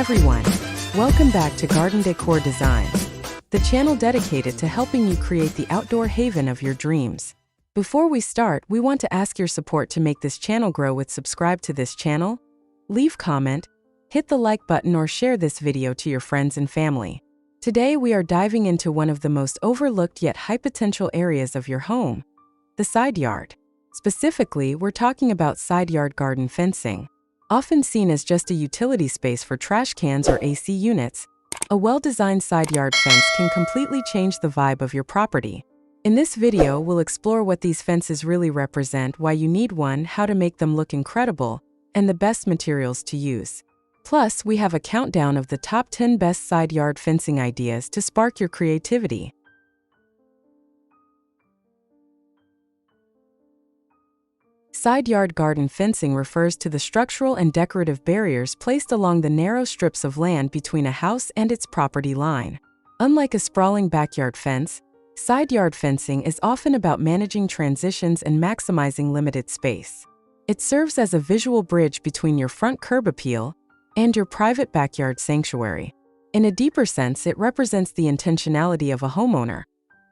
everyone! Welcome back to Garden Decor Designs, the channel dedicated to helping you create the outdoor haven of your dreams. Before we start, we want to ask your support to make this channel grow with subscribe to this channel, leave comment, hit the like button or share this video to your friends and family. Today we are diving into one of the most overlooked yet high potential areas of your home, the side yard. Specifically, we're talking about side yard garden fencing. Often seen as just a utility space for trash cans or AC units, a well-designed side yard fence can completely change the vibe of your property. In this video, we'll explore what these fences really represent, why you need one, how to make them look incredible, and the best materials to use. Plus, we have a countdown of the top 10 best side yard fencing ideas to spark your creativity. Side yard garden fencing refers to the structural and decorative barriers placed along the narrow strips of land between a house and its property line. Unlike a sprawling backyard fence, side yard fencing is often about managing transitions and maximizing limited space. It serves as a visual bridge between your front curb appeal and your private backyard sanctuary. In a deeper sense, it represents the intentionality of a homeowner.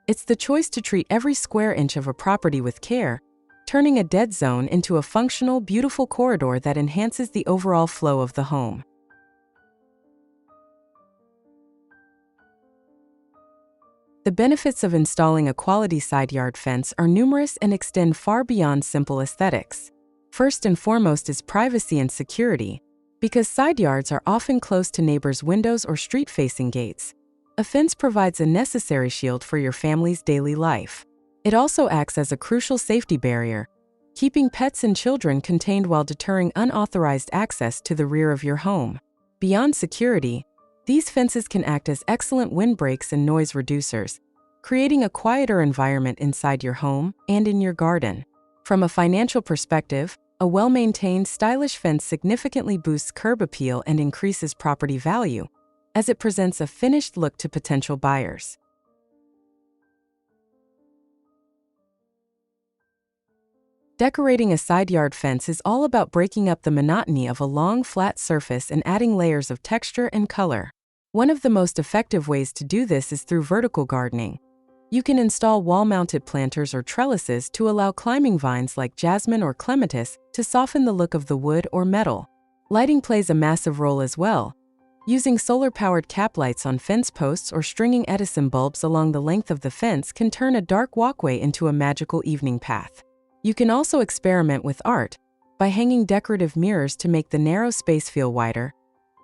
It's the choice to treat every square inch of a property with care, turning a dead zone into a functional, beautiful corridor that enhances the overall flow of the home. The benefits of installing a quality side yard fence are numerous and extend far beyond simple aesthetics. First and foremost is privacy and security. Because side yards are often close to neighbors' windows or street-facing gates, a fence provides a necessary shield for your family's daily life. It also acts as a crucial safety barrier, keeping pets and children contained while deterring unauthorized access to the rear of your home. Beyond security, these fences can act as excellent windbreaks and noise reducers, creating a quieter environment inside your home and in your garden. From a financial perspective, a well-maintained, stylish fence significantly boosts curb appeal and increases property value, as it presents a finished look to potential buyers. Decorating a side yard fence is all about breaking up the monotony of a long, flat surface and adding layers of texture and color. One of the most effective ways to do this is through vertical gardening. You can install wall-mounted planters or trellises to allow climbing vines like jasmine or clematis to soften the look of the wood or metal. Lighting plays a massive role as well. Using solar-powered cap lights on fence posts or stringing Edison bulbs along the length of the fence can turn a dark walkway into a magical evening path. You can also experiment with art by hanging decorative mirrors to make the narrow space feel wider,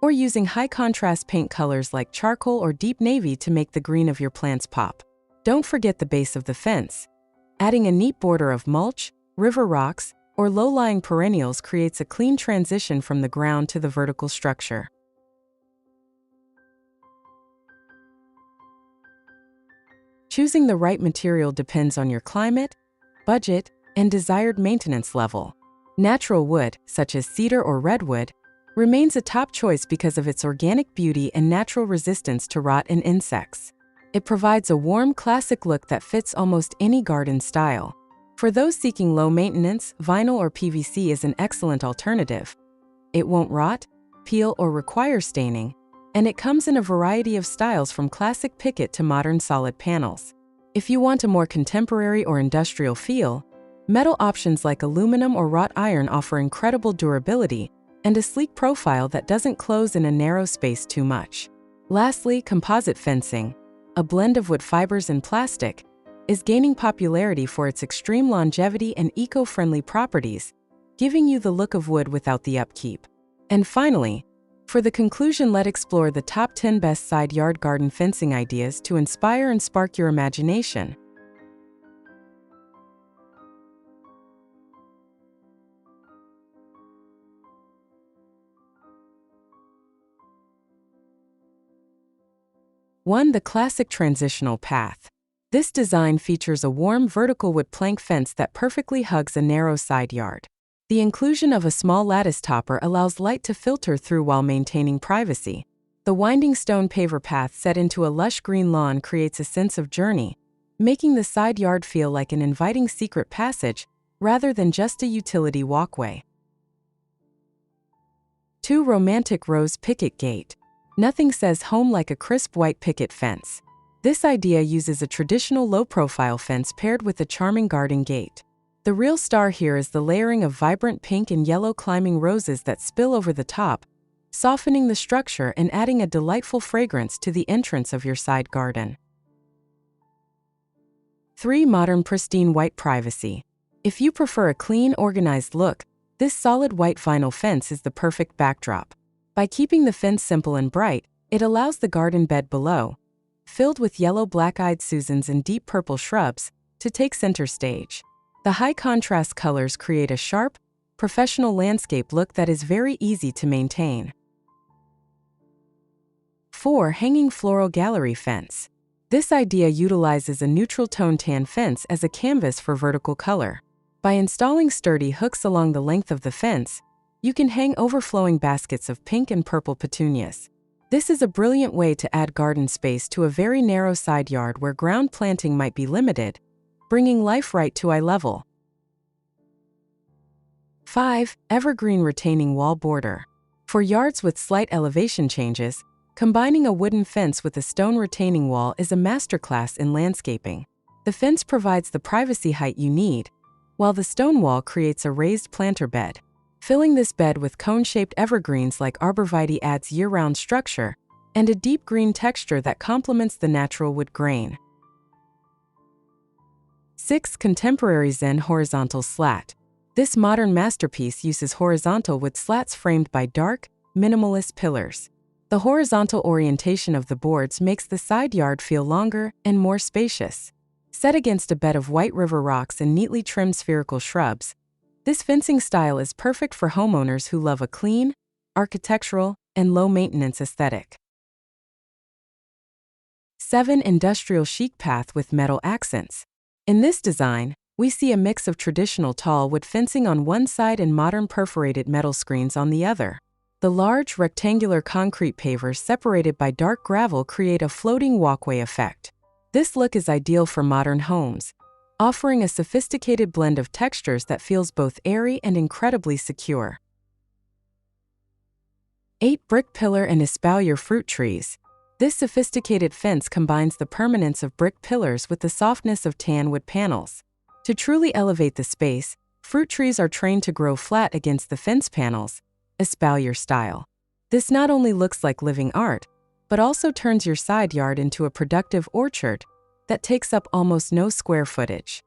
or using high-contrast paint colors like charcoal or deep navy to make the green of your plants pop. Don't forget the base of the fence. Adding a neat border of mulch, river rocks, or low-lying perennials creates a clean transition from the ground to the vertical structure. Choosing the right material depends on your climate, budget, and desired maintenance level. Natural wood, such as cedar or redwood, remains a top choice because of its organic beauty and natural resistance to rot and insects. It provides a warm, classic look that fits almost any garden style. For those seeking low maintenance, vinyl or PVC is an excellent alternative. It won't rot, peel, or require staining, and it comes in a variety of styles from classic picket to modern solid panels. If you want a more contemporary or industrial feel, metal options like aluminum or wrought iron offer incredible durability and a sleek profile that doesn't close in a narrow space too much. Lastly, composite fencing, a blend of wood fibers and plastic, is gaining popularity for its extreme longevity and eco-friendly properties, giving you the look of wood without the upkeep. And finally, for the conclusion, let's explore the top 10 best side yard garden fencing ideas to inspire and spark your imagination. One, the classic transitional path. This design features a warm vertical wood plank fence that perfectly hugs a narrow side yard. The inclusion of a small lattice topper allows light to filter through while maintaining privacy. The winding stone paver path set into a lush green lawn creates a sense of journey, making the side yard feel like an inviting secret passage rather than just a utility walkway. 2. Romantic rose picket gate. Nothing says home like a crisp white picket fence. This idea uses a traditional low-profile fence paired with a charming garden gate. The real star here is the layering of vibrant pink and yellow climbing roses that spill over the top, softening the structure and adding a delightful fragrance to the entrance of your side garden. 3. Modern pristine white privacy. If you prefer a clean, organized look, this solid white vinyl fence is the perfect backdrop. By keeping the fence simple and bright, it allows the garden bed below, filled with yellow black-eyed Susans and deep purple shrubs, to take center stage. The high-contrast colors create a sharp, professional landscape look that is very easy to maintain. 4. Hanging floral gallery fence. This idea utilizes a neutral tone tan fence as a canvas for vertical color. By installing sturdy hooks along the length of the fence, you can hang overflowing baskets of pink and purple petunias. This is a brilliant way to add garden space to a very narrow side yard where ground planting might be limited, bringing life right to eye level. 5. Evergreen retaining wall border. For yards with slight elevation changes, combining a wooden fence with a stone retaining wall is a masterclass in landscaping. The fence provides the privacy height you need, while the stone wall creates a raised planter bed. Filling this bed with cone-shaped evergreens like arborvitae adds year-round structure and a deep green texture that complements the natural wood grain. 6. Contemporary Zen horizontal slat. This modern masterpiece uses horizontal wood slats framed by dark, minimalist pillars. The horizontal orientation of the boards makes the side yard feel longer and more spacious. Set against a bed of white river rocks and neatly trimmed spherical shrubs, this fencing style is perfect for homeowners who love a clean, architectural, and low-maintenance aesthetic. 7. Industrial chic path with metal accents. In this design, we see a mix of traditional tall wood fencing on one side and modern perforated metal screens on the other. The large, rectangular concrete pavers separated by dark gravel create a floating walkway effect. This look is ideal for modern homes, offering a sophisticated blend of textures that feels both airy and incredibly secure. 8. Brick pillar and espalier fruit trees. This sophisticated fence combines the permanence of brick pillars with the softness of tan wood panels. To truly elevate the space, fruit trees are trained to grow flat against the fence panels, espalier style. This not only looks like living art, but also turns your side yard into a productive orchard that takes up almost no square footage.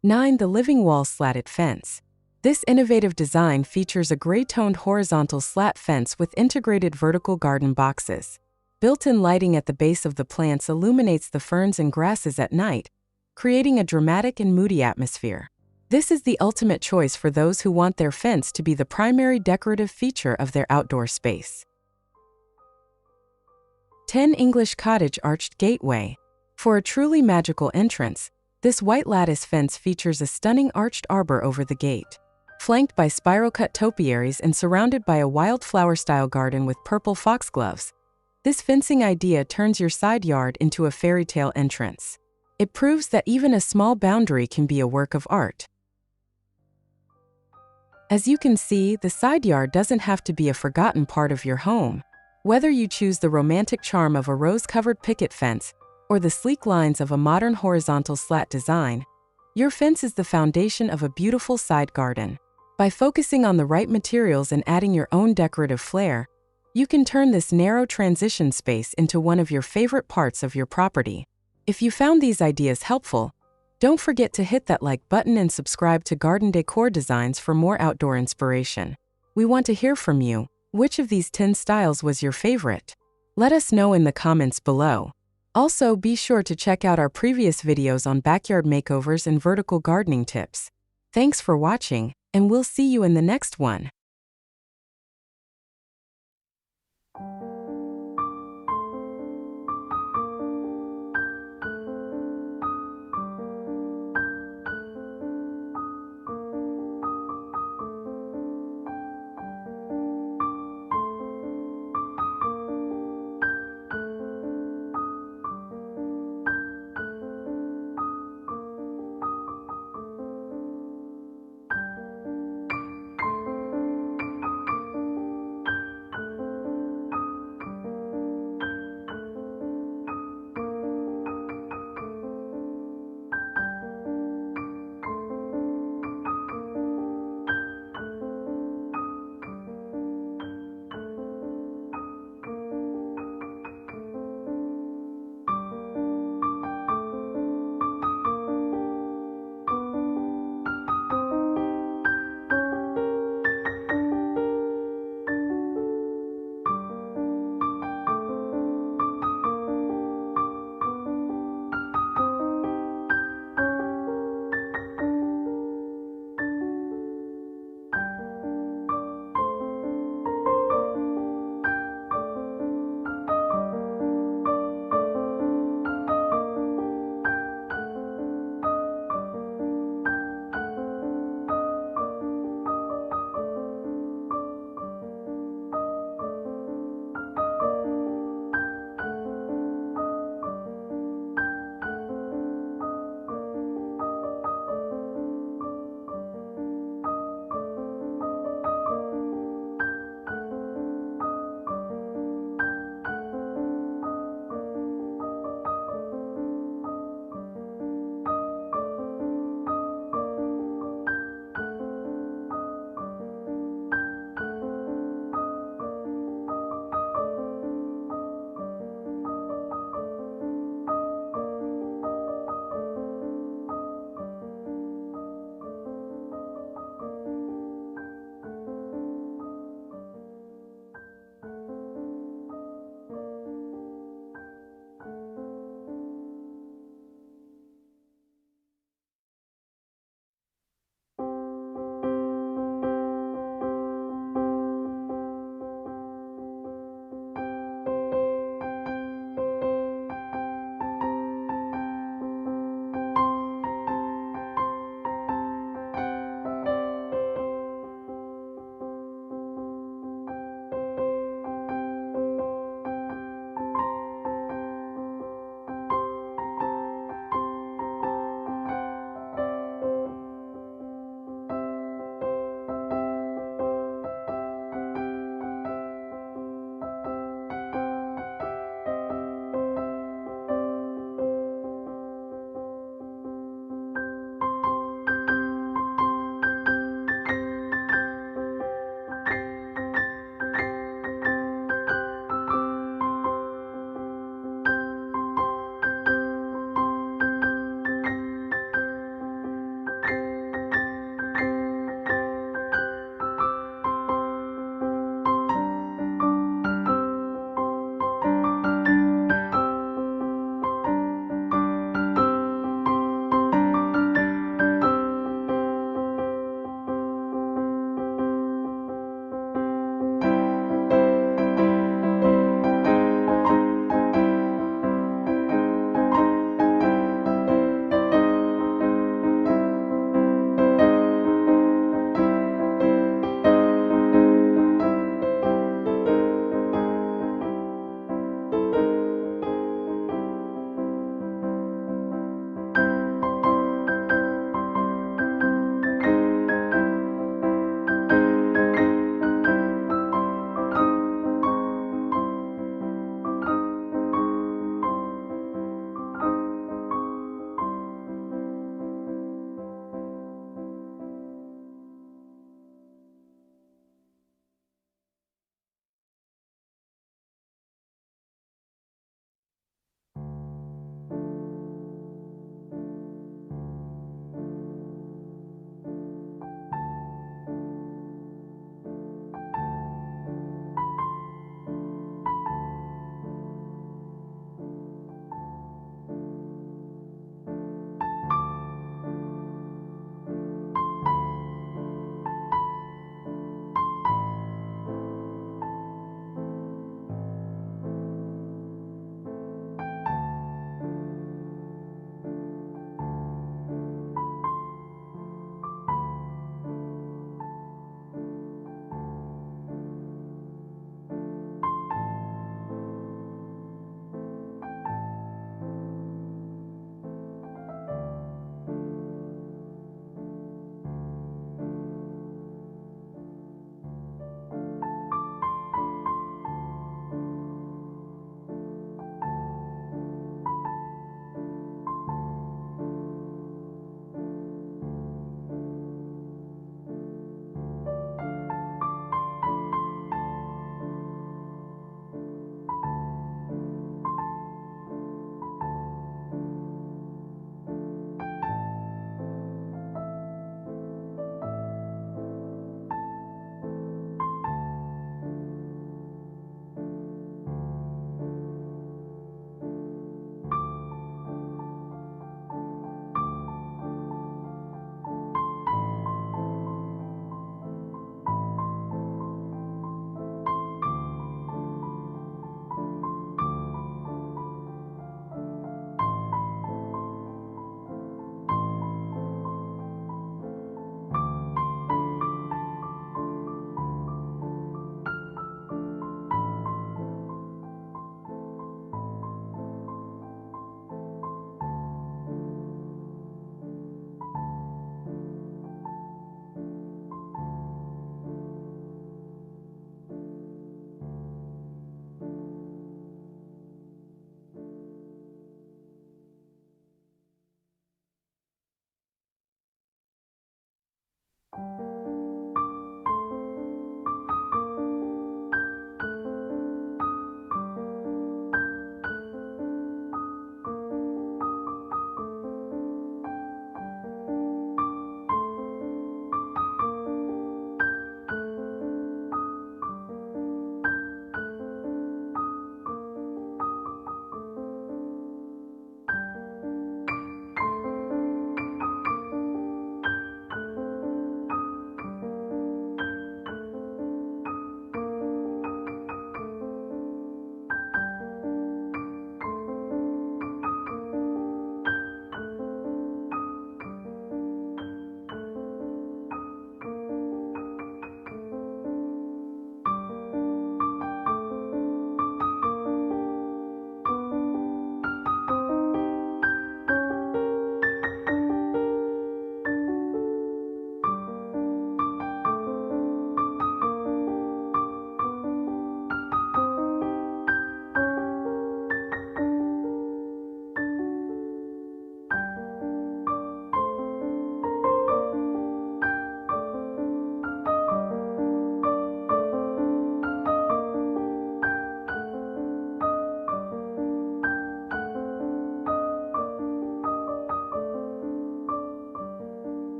9. The living wall slatted fence. This innovative design features a gray-toned horizontal slat fence with integrated vertical garden boxes. Built-in lighting at the base of the plants illuminates the ferns and grasses at night, creating a dramatic and moody atmosphere. This is the ultimate choice for those who want their fence to be the primary decorative feature of their outdoor space. 10. English cottage arched gateway. For a truly magical entrance, this white lattice fence features a stunning arched arbor over the gate. Flanked by spiral-cut topiaries and surrounded by a wildflower-style garden with purple foxgloves, this fencing idea turns your side yard into a fairy tale entrance. It proves that even a small boundary can be a work of art. As you can see, the side yard doesn't have to be a forgotten part of your home. Whether you choose the romantic charm of a rose-covered picket fence or the sleek lines of a modern horizontal slat design, your fence is the foundation of a beautiful side garden. By focusing on the right materials and adding your own decorative flair, you can turn this narrow transition space into one of your favorite parts of your property. If you found these ideas helpful, don't forget to hit that like button and subscribe to Garden Decor Designs for more outdoor inspiration. We want to hear from you. Which of these 10 styles was your favorite? Let us know in the comments below. Also, be sure to check out our previous videos on backyard makeovers and vertical gardening tips. Thanks for watching, and we'll see you in the next one.